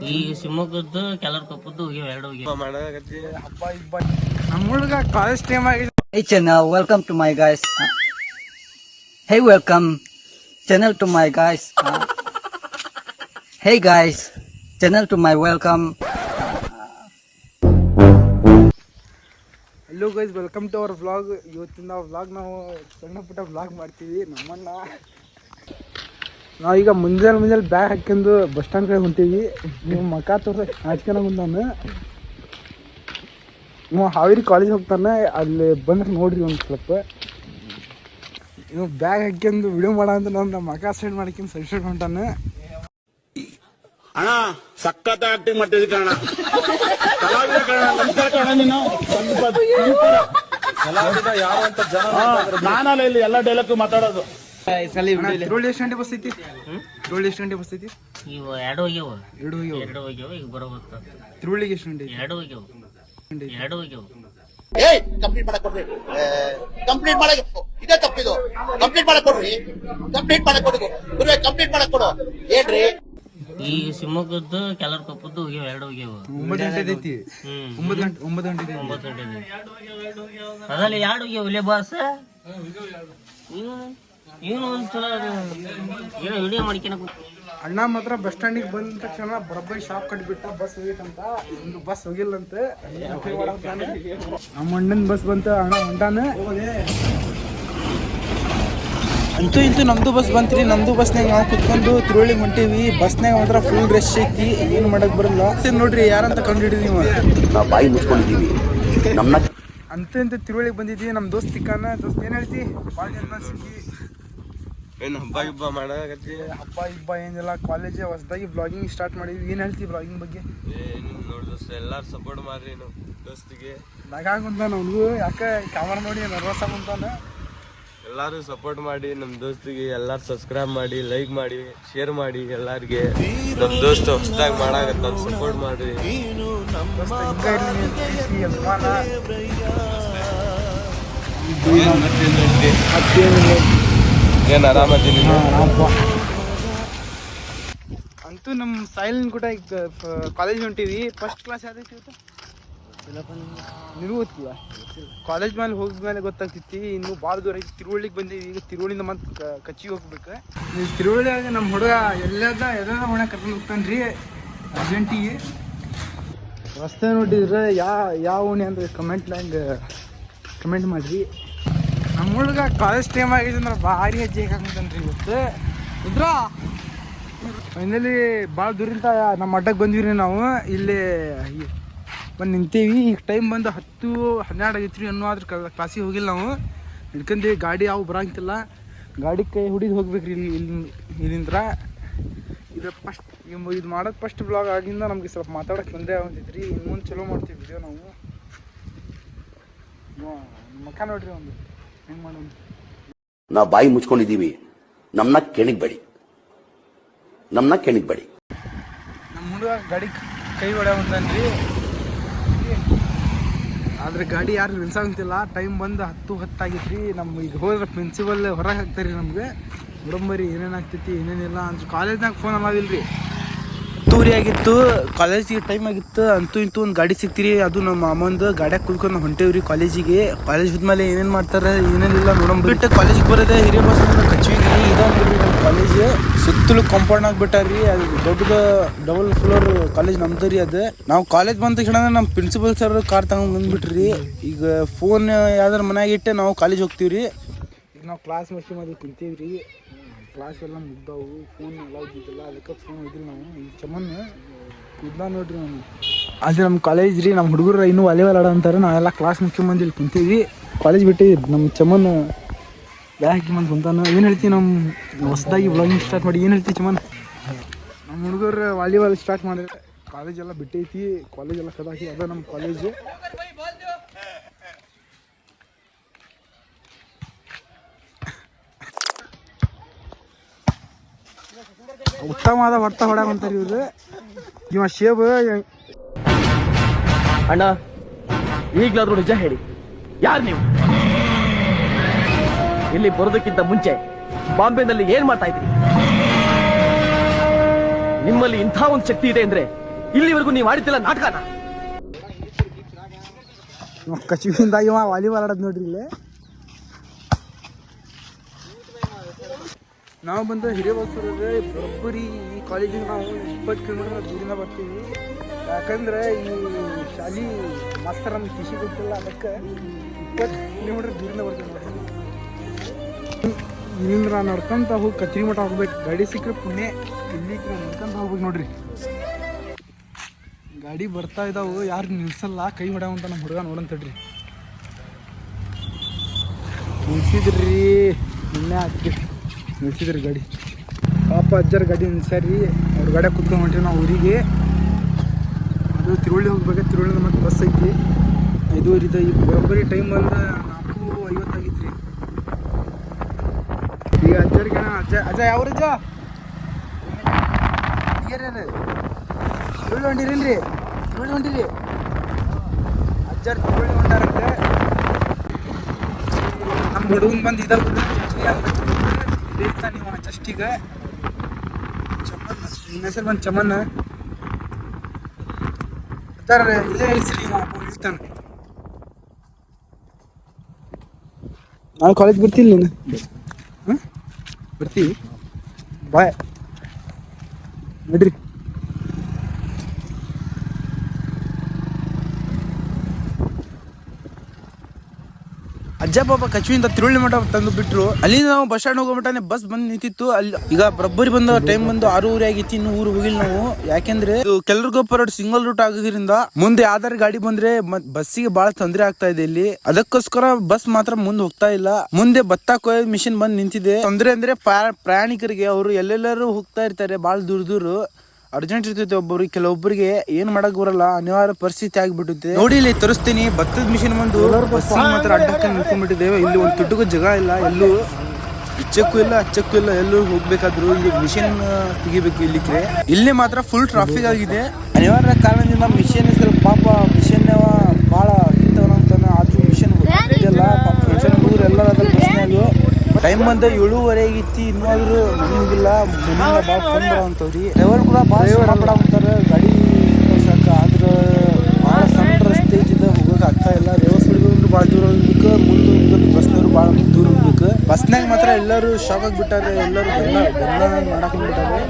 ಈ ಶಿವಮೊಗ್ಗದ್ದು ಕೆಲರ್ ಕೊಪ್ಪದ್ದು ಹೋಗ್ಯಾವ, ಎರಡು ಹೋಗ್ಯಾವ. ಹಬ್ಬ ಇಬ್ಬ ನಮ್ಮ ಹುಡುಗ ಕಾಲೇಜ್ ಟೈಮ್ ಆಗಿದೆ. Hey channel, welcome to my guys. Hey, welcome channel to my guys. Hey guys, channel to my welcome. Hello guys, welcome to our vlog. ಇವತ್ತಿನ vlog ನಾವು ಸಣ್ಣ ಪುಟ್ಟ ವ್ಲಾಗ್ ಮಾಡ್ತೀವಿ. ನಮ್ಮನ್ನ ನಾವೀಗ ಮುಂಜಾನೆ ಬ್ಯಾಗ್ ಹಾಕ್ಕೊಂಡು ಬಸ್ ಸ್ಟ್ಯಾಂಡ್ ಕಡೆ ಹೊಂಟೀವಿ. ನೀವು ಮಕ ತೋರ್ಸಕ್ಕೆ ಹಾಚ್ಕೊಂಡು ಬಂದಾನೆ. ನೀವು ಹಾವೇರಿ ಕಾಲೇಜ್ ಹೋಗ್ತಾನೆ, ಅಲ್ಲಿ ಬಂದ್ರೆ ನೋಡ್ರಿ ಒಂದು ಸ್ವಲ್ಪ. ನೀವು ಬ್ಯಾಗ್ ಹಾಕ್ಯಂದು ವಿಡಿಯೋ ಮಾಡೋ ಅಂತ ನಮ್ಮ ಮಕ ಸೈಡ್ ಮಾಡ್ಕೊಂಡು ಸೈಡ್ ಹೊಂಟಾನೆ. ಅಣ್ಣ ಸಖತ್ ಆಕ್ಟಿಂಗ್ ಮಾಡ್ತಿದ್ದಿ ಕಣ, ನಾನಲ್ಲ ಇಲ್ಲಿ ಎಲ್ಲ ಡೈಲಾಗ್ ಮಾತಾಡೋದು. ರೋಡ್ ಎಷ್ಟು ಗಂಟೆ ಬಸ್ ಐತಿ? ರೋಡ್ ಎಷ್ಟು ಗಂಟೆ ಬಸ್ ಐತಿ? ಇವು ಎರಡು ಹೋಗ್ಯಾವ, ಎರಡು ಹೋಗ್ಯಾವ. ಈಗ ಬರೋಬತ್ತ ತಿರುವಳ್ಳಿಗೆ ಎಷ್ಟು ಗಂಟೆ? ಎರಡು ಹೋಗ್ಯಾವ. ಕಂಪ್ಲೀಟ್ ಮಾಡಕ್ ಕೊಡ್ರಿ, ಕಂಪ್ಲೀಟ್ ಮಾಡಕ್ ಇದೇ ತಪ್ಪಿದು. ಕಂಪ್ಲೀಟ್ ಮಾಡಕ್ ಕೊಡ್ರಿ, ಕಂಪ್ಲೀಟ್ ಮಾಡಕ್ ಕೊಡಿ ಗುರುವೆ, ಕಂಪ್ಲೀಟ್ ಮಾಡಕ್ ಕೊಡು ಏನ್ರಿ. ಈ ಶಿವಮೊಗ್ಗದ್ದು ಕೆಲರ್ ಕೊಪ್ಪದ್ದು ಹೋಗ್ಯಾವ, ಎರಡು ಹೋಗ್ಯಾವ. 9 ಗಂಟೆ ಐತಿ. 9 ಗಂಟೆ ಅದಲ್ಲಿ ಎರಡು ಹೋಗ್ಯಾವ. ಇಲ್ಲೇ ಬಾಸ್ ಏನು ಒಂದ್ಸಲ ಏನೋ ವಿಡಿಯೋ ಮಾಡ್ಕೊಳ ಅಣ್ಣ ಮಾತ್ರ ಬಸ್ ಸ್ಟ್ಯಾಂಡಿಗೆ ಬಂದ ತಕ್ಷಣ ಬರಬ್ಬರಿ ಶಾಪ್ ಕಟ್ಬಿಟ್ಟ. ಬಸ್ ಹೋಗಿತ್ತಂತ, ಒಂದು ಬಸ್ ಹೋಗಿಲ್ಲಂತೆ. ನಮ್ಮ ಅಣ್ಣನ ಬಸ್ ಬಂತ, ಅಣ್ಣ ಹೊಂಟಾನ. ಅಂತೂ ಇಂತೂ ನಮ್ದು ಬಸ್ ಬಂತ್ರಿ. ನಮ್ದು ಬಸ್ನಾಗ ನಾವು ಕುತ್ಕೊಂಡು ತಿರುವಳ್ಳಿಗೆ ಹೊಂಟೀವಿ. ಬಸ್ನಾಗ ಮಾತ್ರ ಫುಲ್ ರಶ್ ಐತಿ, ಏನು ಮಾಡಕ್ ಬರಲ್ಲ. ನೋಡ್ರಿ ಯಾರಂತ ಕಂಡಿಡ್ರಿ ನೀವು. ನಾವು ಬಾಯಿ ಮುಚ್ಕೊಂಡಿದೀವಿ. ಅಂತೂ ಇಂತೂ ತಿರುವಳ್ಳಿಗೆ ಬಂದಿದ್ವಿ. ನಮ್ಮ ದೋಸ್ತ್ ಸಿಕ್ಕಾನ. ದೋಸ್ತ್ ಏನ್ ಹೇಳ್ತಿ? ಭಾಳ ಜನ ಸಿಕ್ಕಿ ಹಬ್ಬ ಇಬ್ಬ ಏನಿಲ್ಲ. ಕಾಲೇಜ್ ಹೊಸದಾಗಿ ಬ್ಲಾಗಿಂಗ್ ಸ್ಟಾರ್ಟ್ ಮಾಡಿದ್ವಿ. ಏನ್ ಹೇಳ್ತೀವಿ ಬ್ಲಾಗಿಂಗ್ ಬಗ್ಗೆ? ಎಲ್ಲಾರು ಸಪೋರ್ಟ್ ಮಾಡ್ರಿ ನಾವು ದೋಸ್ತಿಗೆ. ನಗಾಗುಂತಾನ ಅವನಿಗೂ, ಯಾಕೆ ಕ್ಯಾಮರಾ ನೋಡಿ ನರ್ವಸ್ ಆಗುಂತಾನ. ಎಲ್ಲಾರು ಸಪೋರ್ಟ್ ಮಾಡಿ ನಮ್ಮ ದೋಸ್ತಿಗೆ. ಎಲ್ಲಾರು ಸಬ್ಸ್ಕ್ರೈಬ್ ಮಾಡಿ, ಲೈಕ್ ಮಾಡಿ, ಶೇರ್ ಮಾಡಿ. ಎಲ್ಲಾರ್ಗೆ ನಮ್ಮ ದೋಸ್ತ ಹೊಸದಾಗಿ ಮಾಡಾಕತ್ತ, ಸಪೋರ್ಟ್ ಮಾಡ್ರಿ. ಏನ್ ಆರಾಮದೀನಿ? ಅಂತೂ ನಮ್ಮ ಸಾಯಿಲ್ ಕೂಡ ಈಗ ಕಾಲೇಜ್ ಹೊಂಟೀವಿ. ಫಸ್ಟ್ ಕ್ಲಾಸ್ ಯಾವ್ದೈತಿ ಇವತ್ತು? ನಿನಗೂ ಗೊತ್ತಿಲ್ಲ. ಕಾಲೇಜ್ ಮೇಲೆ ಹೋಗಿದ್ಮೇಲೆ ಗೊತ್ತಾಗ್ತಿತ್ತು. ಇನ್ನು ಭಾಳ ದೂರ ಐತಿ. ತಿರುವಳ್ಳಿಗೆ ಬಂದೀವಿ. ಈಗ ತಿರುವಳ್ಳಿಯಿಂದ ಮತ್ತೆ ಕಚ್ಚಿಗೆ ಹೋಗ್ಬೇಕು. ನೀವು ತಿರುವಳ್ಳಿಯಾಗ ನಮ್ಮ ಹುಡುಗ ಎಲ್ಲದ ಒಣ ಕರ್ಕೊಂಡು ಹೋಗ್ತಾನೆ ರೀ ಅರ್ಜೆಂಟಿಗೆ. ರಸ್ತೆ ನೋಡಿದ್ರೆ ಯಾವ ಓಣಿ ಅಂತ ಕಮೆಂಟ್ ಮಾಡಿರಿ. ನಮ್ಮ ಹುಡುಗ ಕಾಲೇಜ್ ಟೈಮ್ ಆಗಿದೆ ಅಂದ್ರೆ ಭಾರಿ ಹೆಜ್ಜೆ ಹಾಕಂತಾನೆ ರೀ ಇವತ್ತು. ಇದ್ರ ಫೈನಲಿ ಭಾಳ ದೂರಿಂದ ನಮ್ಮ ಅಡ್ಡಕ್ಕೆ ಬಂದ್ವಿ ರೀ ನಾವು. ಇಲ್ಲಿ ಬಂದು ನಿಂತೀವಿ. ಈಗ ಟೈಮ್ ಬಂದು 10-12 ಆಗೈತೆ ರೀ. ಅನ್ನೋ ಆದ್ರೆ ಕ್ಲಾಸಿಗೆ ಹೋಗಿಲ್ಲ ನಾವು. ಹಿಡ್ಕೊಂಡೀವಿ. ಗಾಡಿ ಯಾವ ಬರೋಂಗಿಲ್ಲ. ಗಾಡಿ ಕೈ ಹುಡಿದು ಹೋಗ್ಬೇಕು ರೀ ಇಲ್ಲಿಂದ. ಇದು ಫಸ್ಟ್ ಇದು ಮಾಡೋದು ಫಸ್ಟ್ ಬ್ಲಾಗ್ ಆಗಿಂದ ನಮಗೆ ಸ್ವಲ್ಪ ಮಾತಾಡೋಕೆ ಬಂದೇ ಆಗಂತೈತೆ ರೀ. ಇನ್ನು ಮುಂದೆ ಚಲೋ ಮಾಡ್ತೀವಿ ವಿಡಿಯೋ ನಾವು. ಮಕ್ಕ ನೋಡ್ರಿ ಒಂದು ಹೆಂಗೆ ಮಾಡೋದು. ನಾವು ಬಾಯಿ ಮುಚ್ಕೊಂಡಿದೀವಿ. ನಮ್ಮನ್ನ ಕೆಣಿಗ್ಬೇಡಿ. ನಮ್ಮ ಹುಡುಗ ಗಾಡಿ ಕೈ ಹೊಡೆ ಬಂದನ್ರಿ. ಆದ್ರೆ ಗಾಡಿ ಯಾರು ನಿಲ್ಸಾಗಂತಿಲ್ಲ. ಟೈಮ್ ಬಂದು 10 ಆಗೈತೆ ರೀ. ನಮ್ಮ ಈಗ ಹೋದ್ರೆ ಪ್ರಿನ್ಸಿಪಲ್ ಹೊರಗೆ ಹಾಕ್ತಾರೆ ನಮ್ಗೆ. ನೋಡಂಬರಿ ಏನೇನಾಗ್ತೈತಿ ಏನೇನಿಲ್ಲ ಅಂತ. ಕಾಲೇಜ್ನಾಗ ಫೋನ್ ಅಲ್ಲಾವಿಲ್ರಿ. 10 ಆಗಿತ್ತು. ಕಾಲೇಜಿಗೆ ಟೈಮ್ ಆಗಿತ್ತು. ಅಂತೂ ಇಂತೂ ಒಂದು ಗಾಡಿ ಸಿಕ್ತಿರಿ. ಅದು ನಮ್ಮ ಅಮ್ಮಂದು ಗಾಡಿಯಾಗ ಕುತ್ಕೊಂಡು ಹೊಂಟೇವ್ರಿ ಕಾಲೇಜಿಗೆ. ಕಾಲೇಜ್ ಹೋದ್ಮೇಲೆ ಏನೇನು ಮಾಡ್ತಾರೆ ಏನೇನಿಲ್ಲ ನೋಡಂಬರಿ. ಬಿಟ್ಟು ಕಾಲೇಜಿಗೆ ಬರೋದೇ ಹಿರಿಯ ಬಸ್ ಕಚ್ಚಿವಿ. ಇದೊಂದು ಕಾಲೇಜ್ ಸುತ್ತಲೂ ಕಾಂಪೌಂಡ್ ಆಗಿಬಿಟ್ಟಾರ್ರಿ. ಅದು ದೊಡ್ಡದು ಡಬಲ್ ಫ್ಲೋರ್ ಕಾಲೇಜ್ ನಮ್ದು ರೀ. ಅದು ನಾವು ಕಾಲೇಜ್ ಬಂದ ತಕ್ಷಣ ನಮ್ಮ ಪ್ರಿನ್ಸಿಪಲ್ ಸರ್ ಕಾರ್ ತಗೊಂಡ್ ಬಂದ್ಬಿಟ್ರಿ. ಈಗ ಫೋನ್ ಯಾವ್ದಾರು ಮನ್ಯಾಗ ಇಟ್ಟೆ ನಾವು ಕಾಲೇಜ್ ಹೋಗ್ತೀವ್ರಿ. ಈಗ ನಾವು ಕ್ಲಾಸ್ ಮುಗಿಸಿ ಕುಂತೀವ್ರಿ. ಕ್ಲಾಸ್ ಎಲ್ಲ ಮುಗ್ದಾವು. ಫೋನ್ ಎಲ್ಲ ಇದ್ದಿದ್ದಿಲ್ಲ, ಅದಕ್ಕೆ ಫೋನ್ ಇದ್ದಿಲ್ಲ ನಾವು. ಈ ಚಮನ್ ಇದ್ದ ನೋಡ್ರಿ ನಾವು. ಅದೇ ನಮ್ಮ ಕಾಲೇಜ್ ರೀ. ನಮ್ಮ ಹುಡುಗರು ಇನ್ನೂ ವಾಲಿಬಾಲ್ ಆಡೋ ಅಂತಾರೆ. ನಾವೆಲ್ಲ ಕ್ಲಾಸ್ ಮುಖ್ಯಮಂದಿ ಇಲ್ಲಿ ಕುಂತೀವಿ. ಕಾಲೇಜ್ ಬಿಟ್ಟಿವಿ. ನಮ್ಮ ಚಮನ್ ಯಾಕೆ ಮಂದಿ ಕುಂತಾನ. ಏನು ಹೇಳ್ತೀವಿ? ನಮ್ಮ ಹೊಸದಾಗಿ ಬ್ಲಾಗಿಂಗ್ ಸ್ಟಾರ್ಟ್ ಮಾಡಿ. ಏನು ಹೇಳ್ತೀವಿ ಚಮನ್? ನಮ್ಮ ಹುಡುಗರು ವಾಲಿಬಾಲ್ ಸ್ಟಾರ್ಟ್ ಮಾಡಿದ್ರೆ ಕಾಲೇಜೆಲ್ಲ ಬಿಟ್ಟೈತಿ. ಕಾಲೇಜೆಲ್ಲ ಕದಾಕಿ. ಅದ ನಮ್ಮ ಕಾಲೇಜು. ಉತ್ತಮವಾದ ಹೊಡ್ತಾ ಹೊಡಾಕಂತಾರೆ ಇವ್ರು. ಇವ ಶೇಬ್ ಅಣ್ಣ, ಈಗಲಾದ್ರೂ ನಿಜ ಹೇಳಿ, ಯಾರು ನೀವು? ಇಲ್ಲಿ ಬರೋದಕ್ಕಿಂತ ಮುಂಚೆ ಬಾಂಬೆನಲ್ಲಿ ಏನ್ ಮಾಡ್ತಾ ಇದ್ರಿ? ನಿಮ್ಮಲ್ಲಿ ಇಂಥ ಒಂದು ಶಕ್ತಿ ಇದೆ ಅಂದ್ರೆ ಇಲ್ಲಿವರೆಗೂ ನೀವು ಮಾಡಿದ್ದಿಲ್ಲ ನಾಟಕನ. ಕಚುವಿಂದ ಇವ ವಾಲಿಬಾಲ್ ಆಡೋದು ನೋಡ್ರಿ ಇಲ್ಲಿ. ನಾವು ಬಂದು ಹಿರೇಬಾಗ್ಸೂರಿಗೆ ಬರೋಬ್ಬರಿ ಈ ಕಾಲೇಜಿಗೆ ನಾವು 20 ಕಿಲೋಮೀಟರ್ ದೂರಿಂದ ಬರ್ತೀವಿ. ಯಾಕಂದ್ರೆ ಈ ಶಾಲಿ ಮಾಸ್ತರ್ ನಮ್ಗೆ ಖುಷಿ ಗೊತ್ತಿಲ್ಲ, ಅದಕ್ಕೆ 20 ಕಿಲೋಮೀಟರ್ ದೂರಿಂದ ಬರ್ತೀವಿ ನೋಡಿ. ಇಲ್ಲಿಂದ ನಡ್ಕೊಂತ ಹೋಗಿ ಕತ್ರಿ ಮಠ ಹೋಗ್ಬೇಕು. ಗಾಡಿ ಸಿಕ್ಕರೆ ಪುಣ್ಯ, ಇಲ್ಲಿಗೆ ನಡ್ಕೊಂತ ಹೋಗ್ಬೇಕು ನೋಡ್ರಿ. ಗಾಡಿ ಬರ್ತಾ ಇದಾವು, ಯಾರು ನಿಲ್ಸಲ್ಲ, ಕೈ ಹೊಡ್ಯಾವಂತ ನಮ್ಮ ಹುಡುಗ ನೋಡಂತಡ್ರಿ. ನಿಲ್ಸಿದ್ರಿ ನಿನ್ನೆ ಹಾಕಿ ನಿಲ್ಸಿದ್ರಿ ಗಾಡಿ. ಪಾಪ ಅಜ್ಜರ ಗಾಡಿ ನಿಲ್ಸ್ಯಾರಿ, ಅವ್ರ ಗಾಡಿ ಕುತ್ಕೊಂಡು ಹೊಂಟಿವಿ ನಾವು ಊರಿಗೆ. ಅದು ತಿರುವಳ್ಳಿ ಹೋಗ್ಬೇಕು. ತಿರುವಳ್ಳಿಯಿಂದ ಮತ್ತೆ ಬಸ್ ಐತಿ 5:30. ಈಗ ಬರೋಬ್ಬರಿ ಟೈಮ್ ಬಂದು 4:50 ಆಗಿತ್ತು ರೀ. ಈಗ ಅಜ್ಜರಿಗೆ ಅಜ್ಜ ಯಾವ್ರಜ್ಜ ತಿರುವಳ್ಳಿ ಹೊಂಟಿರಿಲ್ರಿ? ತಿರುವಳ್ಳಿ ಹೊಂಟಿರಿ ಅಜ್ಜರ್ ತಿರುವಳ್ಳಿ ಹೊಂಟಾರಂತೆ. ನಮ್ಮ ಹುಡುಗನ್ ಬಂದು ಇದಾಗ ನೀವು ಜಸ್ಟಿಗೆ ಚಮನ್, ನಿಮ್ಮ ಹೆಸರು ಬಂದು ಚಮನ್ ಅಜ್ಜಾರ ಇಲ್ಲೇ ಇಳಿಸ್ರಿ, ಇಳಿಸ್ತಾನೆ. ನಾಳೆ ಕಾಲೇಜ್ ಬರ್ತಿಲ್ಲ ನೀನು? ಹಾಂ ಬರ್ತೀವಿ, ಬಾಯ್ ನಡ್ರಿ. ಅಜ್ಜ ಪಾಪ ಕಚುವಿಂದ ತಿರುವಳ್ಳಿ ಮಠ ತಂದು ಬಿಟ್ರು. ಅಲ್ಲಿಂದ ನಾವು ಬಸ್ ಸ್ಟ್ಯಾಂಡ್ ಹೋಗೋ ಮಟ್ಟನೆ ಬಸ್ ಬಂದು ನಿಂತಿತ್ತು. ಅಲ್ಲಿ ಈಗ ಬರೋಬ್ಬರಿ ಬಂದ ಟೈಮ್ ಬಂದು 6:30 ಆಗಿತ್ತು. ಇನ್ನು ಊರು ಹೋಗಿಲ್ಲ ನಾವು, ಯಾಕೆಂದ್ರೆ ಕೆಲರ್ಗೊಬ್ಬ ರೋಡ್ ಸಿಂಗಲ್ ರೂಟ್ ಆಗೋದ್ರಿಂದ ಮುಂದೆ ಯಾವ್ದಾರು ಗಾಡಿ ಬಂದ್ರೆ ಬಸ್ಸಿಗೆ ಬಹಳ ತೊಂದರೆ ಆಗ್ತಾ ಇದೆ ಇಲ್ಲಿ. ಅದಕ್ಕೋಸ್ಕರ ಬಸ್ ಮಾತ್ರ ಮುಂದೆ ಹೋಗ್ತಾ ಇಲ್ಲ. ಮುಂದೆ ಭತ್ತ ಕೊಯ್ಯೋ ಮಿಷಿನ್ ಬಂದು ನಿಂತಿದೆ. ತೊಂದರೆ ಅಂದ್ರೆ ಪ್ರಯಾಣಿಕರಿಗೆ, ಅವರು ಎಲ್ಲೆಲ್ಲರೂ ಹೋಗ್ತಾ ಇರ್ತಾರೆ ಬಾಳ ದೂರ. ಅರ್ಜೆಂಟ್ ಇರ್ತೈತೆ ಒಬ್ಬರಿಗೆ, ಕೆಲವೊಬ್ಬರಿಗೆ ಏನ್ ಮಾಡಕ್ ಬರಲ್ಲ, ಅನಿವಾರ್ಯ ಪರಿಸ್ಥಿತಿ ಆಗಿಬಿಟ್ಟೈತೆ. ನೋಡಿ ಇಲ್ಲಿ ತೋರಿಸ್ತೀನಿ, ಭತ್ತದ ಮಿಷಿನ್ ಬಂದು ಬಸ್ಸಿಗೆ ಮಾತ್ರ ಅಡ್ಡಕ್ಕೆ ನಿಲ್ಕೊಂಡ್ಬಿಟ್ಟಿದ್ದೇವೆ. ಇಲ್ಲಿ ಒಂದು ತುಟ್ಟಗೂ ಜಾಗ ಇಲ್ಲ, ಎಲ್ಲೂ ಇಚ್ಚಕ್ಕೂ ಇಲ್ಲ ಹಚ್ಚಕ್ಕೂ ಇಲ್ಲ. ಎಲ್ಲೂ ಹೋಗ್ಬೇಕಾದ್ರು ಇಲ್ಲಿ ಮಿಷಿನ್ ತೆಗಿಬೇಕು. ಇಲ್ಲಿ ಮಾತ್ರ ಫುಲ್ ಟ್ರಾಫಿಕ್ ಆಗಿದೆ. ಅನಿವಾರ್ಯ ಕಾರಣದಿಂದ ಮಿಷಿನ್ ಸ್ವಲ್ಪ ಪಾಪ ಮಿಷನ್ ಭಾಳ ಹಿಂತವನಂತಾನೆ. ಆದ್ರೂ ಮಿಷನ್ ಹೋಗಿಲ್ಲ ಪಾಪ. ಫ್ರೆಂಡ್ಸ್ ಹುಡುಗರು ಎಲ್ಲರೂ ಅದ್ರಲ್ಲಿ ಬಸ್ನಾಗು. ಟೈಮ್ ಬಂದ 7:30 ಆಗಿತ್ತು, ಇನ್ನೂ ಮನೆ ಹೋಗಿಲ್ಲ. ಮನೆಯಿಂದ ಭಾಳ ಫೋನ್ ಬರೋವಂಥವ್ರಿ. ಡ್ರೈವರ್ ಕೂಡ ಭಾಳ ಅಂತಾರೆ ಗಾಡಿ ಕಳ್ಸಕ್ಕ. ಆದ್ರೆ ಭಾಳ ಸಣ್ಣ ರಸ್ತೆ ಐತಿದ್ದ, ಹೋಗೋಕೆ ಆಗ್ತಾ ಇಲ್ಲ. ರೇವಸ್ ಹುಡುಗರು ಭಾಳ ದೂರ ಹೋಗ್ಬೇಕು, ಮುಂದೆ ಹೋಗ್ಬೇಕು. ಬಸ್ನವ್ರು ಭಾಳ ದೂರ ಹೋಗ್ಬೇಕು. ಬಸ್ನಾಗ ಮಾತ್ರ ಎಲ್ಲರೂ ಶಾಕ್ ಆಗಿಬಿಟ್ಟಾರೆ, ಎಲ್ಲರೂ ಗಂಡ ಮಾಡಕ್ಕೆ ಬಿಟ್ಟಾರೆ.